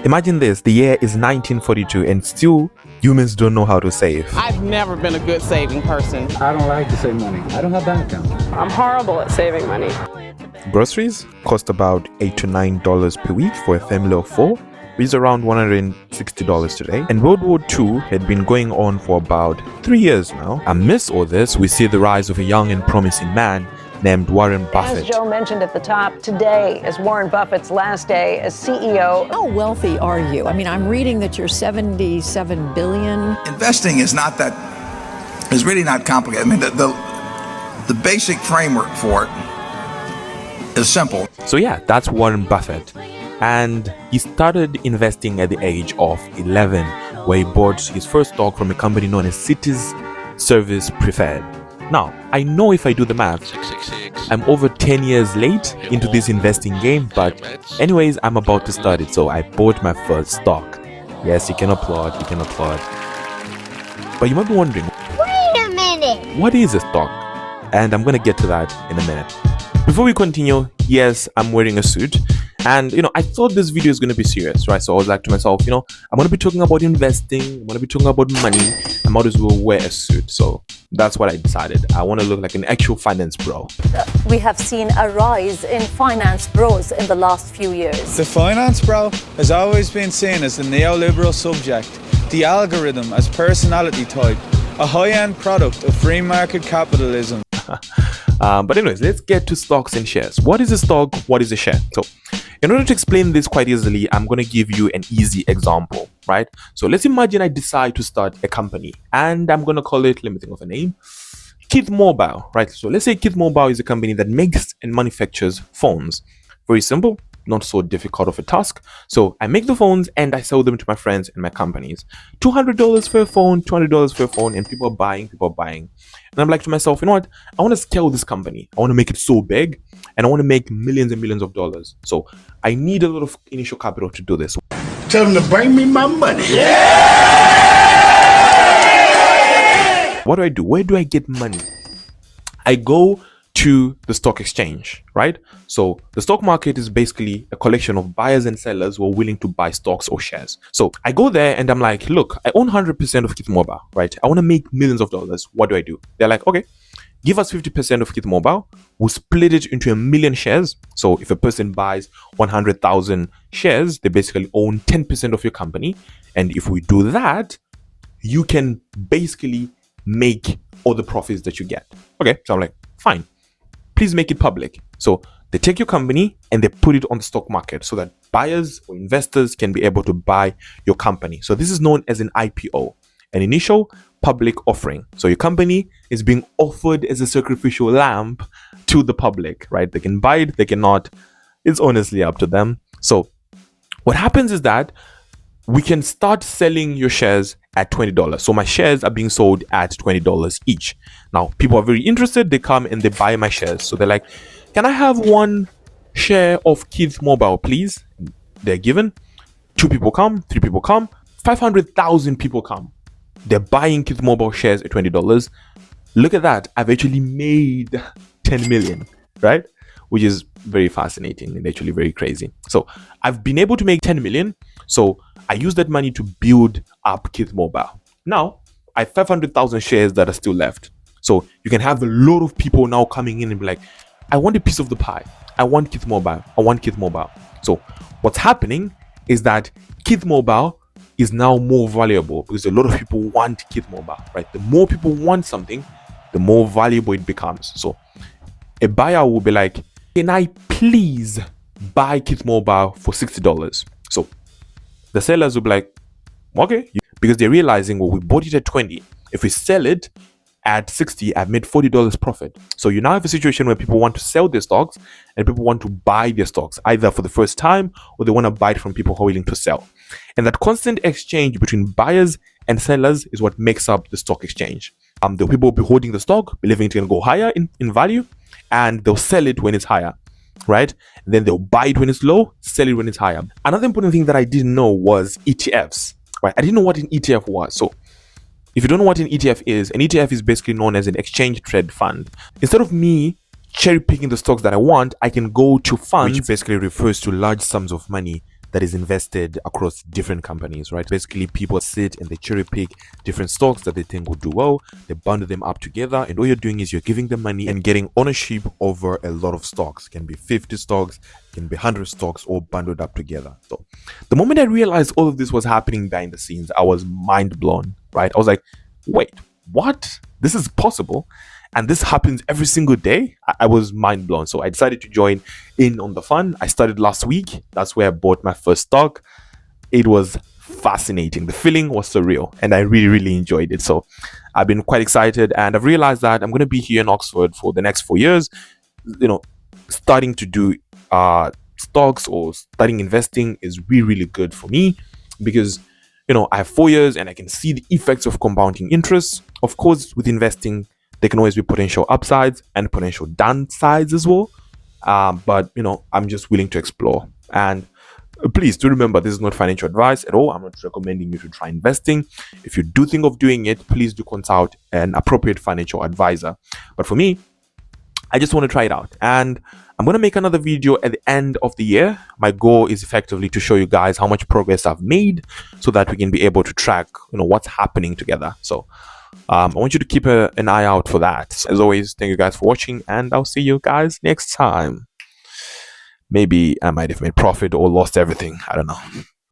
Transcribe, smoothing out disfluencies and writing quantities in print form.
Imagine this, the year is 1942 and still humans don't know how to save. I've never been a good saving person. I don't like to save money. I don't have bank account. I'm horrible at saving money. Groceries cost about $8 to $9 per week for a family of 4, which is around $160 today. And World War II had been going on for about 3 years now. Amidst all this, we see the rise of a young and promising man named Warren Buffett. As Joe mentioned at the top, today is Warren Buffett's last day as CEO. How wealthy are you? I mean, I'm reading that you're 77 billion. Investing is really not complicated. I mean, the basic framework for it is simple. So yeah, that's Warren Buffett. And he started investing at the age of 11, where he bought his first stock from a company known as Cities Service Preferred. Now, I know if I do the math, I'm over 10 years late into this investing game, but anyways, I'm about to start it, so I bought my first stock. Yes, you can applaud. But you might be wondering, wait a minute, what is a stock? And I'm gonna get to that in a minute. Before we continue, yes, I'm wearing a suit. And, I thought this video is going to be serious, right? So I was like to myself, I'm going to be talking about investing. I'm going to be talking about money. I might as well wear a suit. So that's what I decided. I want to look like an actual finance bro. We have seen a rise in finance bros in the last few years. The finance bro has always been seen as the neoliberal subject, the algorithm as personality type, a high-end product of free market capitalism. But anyways, let's get to stocks and shares. What is a stock? What is a share? So in order to explain this quite easily, I'm going to give you an easy example, right? So let's imagine I decide to start a company and I'm going to call it, let me think of a name, Kith Mobile, right? So let's say Kith Mobile is a company that makes and manufactures phones. Very simple, not so difficult of a task. So I make the phones and I sell them to my friends and my companies. $200 for a phone, $200 for a phone, and people are buying. And I'm like to myself, you know what? I want to scale this company. I want to make it so big and I want to make millions and millions of dollars. So I need a lot of initial capital to do this. tell them to bring me my money. What do I do? Where do I get money? I go to the stock exchange, right? So the stock market is basically a collection of buyers and sellers who are willing to buy stocks or shares. So I go there and I'm like, look, I own 100% of Kith Mobile, right? I want to make millions of dollars. What do I do? They're like, okay, give us 50% of Kith Mobile. We'll split it into 1 million shares. So if a person buys 100,000 shares, they basically own 10% of your company. And if we do that, you can basically make all the profits that you get. Okay, so I'm like, fine. Please make it public. So they take your company and they put it on the stock market so that buyers or investors can be able to buy your company. So this is known as an IPO, an initial public offering. So your company is being offered as a sacrificial lamb to the public, right? They can buy it, they cannot. It's honestly up to them. So what happens is that we can start selling your shares at $20. So my shares are being sold at $20 each. Now, people are very interested. They come and they buy my shares. So they're like, can I have 1 share of Kith Mobile, please? They're given. 2 people come, 3 people come, 500,000 people come. They're buying Kith Mobile shares at $20. Look at that. I've actually made 10 million, right? Which is very fascinating and actually very crazy. So I've been able to make 10 million. So I use that money to build up Kith Mobile. Now I have 500,000 shares that are still left. So you can have a lot of people now coming in and be like, I want a piece of the pie. I want Kith Mobile. I want Kith Mobile. So what's happening is that Kith Mobile is now more valuable because a lot of people want Kith Mobile, right? The more people want something, the more valuable it becomes. So a buyer will be like, can I please buy Kith Mobile for $60? So the sellers will be like, okay, because they're realizing, well, we bought it at 20. If we sell it at 60, I've made $40 profit. So you now have a situation where people want to sell their stocks and people want to buy their stocks either for the first time or they want to buy it from people who are willing to sell. And that constant exchange between buyers and sellers is what makes up the stock exchange. The people will be holding the stock, believing it's going to go higher in value, and they'll sell it when it's higher, right? And then they'll buy it when it's low, sell it when it's higher. Another important thing that I didn't know was ETFs, right? I didn't know what an ETF was. So if you don't know what an ETF is, an ETF is basically known as an exchange trade fund. Instead of me cherry picking the stocks that I want, I can go to funds, which basically refers to large sums of money that is invested across different companies, right? Basically, people sit and they cherry pick different stocks that they think will do well. They bundle them up together, and all you're doing is you're giving them money and getting ownership over a lot of stocks. It can be 50 stocks, it can be 100 stocks, all bundled up together. So the moment I realized all of this was happening behind the scenes, I was mind blown, right? I was like, wait, what? This is possible? And this happens every single day. I was mind blown. So I decided to join in on the fun. I started last week. That's where I bought my first stock. It was fascinating. The feeling was surreal, and I really, really enjoyed it. So I've been quite excited, and I've realized that I'm going to be here in Oxford for the next 4 years, starting to do stocks or starting investing is really, really good for me because I have 4 years and I can see the effects of compounding interest. Of course, with investing, there can always be potential upsides and potential downsides as well. But I'm just willing to explore. And please do remember, this is not financial advice at all. I'm not recommending you to try investing. If you do think of doing it, please do consult an appropriate financial advisor. But for me, I just want to try it out. And I'm going to make another video at the end of the year. My goal is effectively to show you guys how much progress I've made so that we can be able to track, what's happening together. So I want you to keep an eye out for that. As always, thank you guys for watching, and I'll see you guys next time. Maybe I might have made profit or lost everything. I don't know.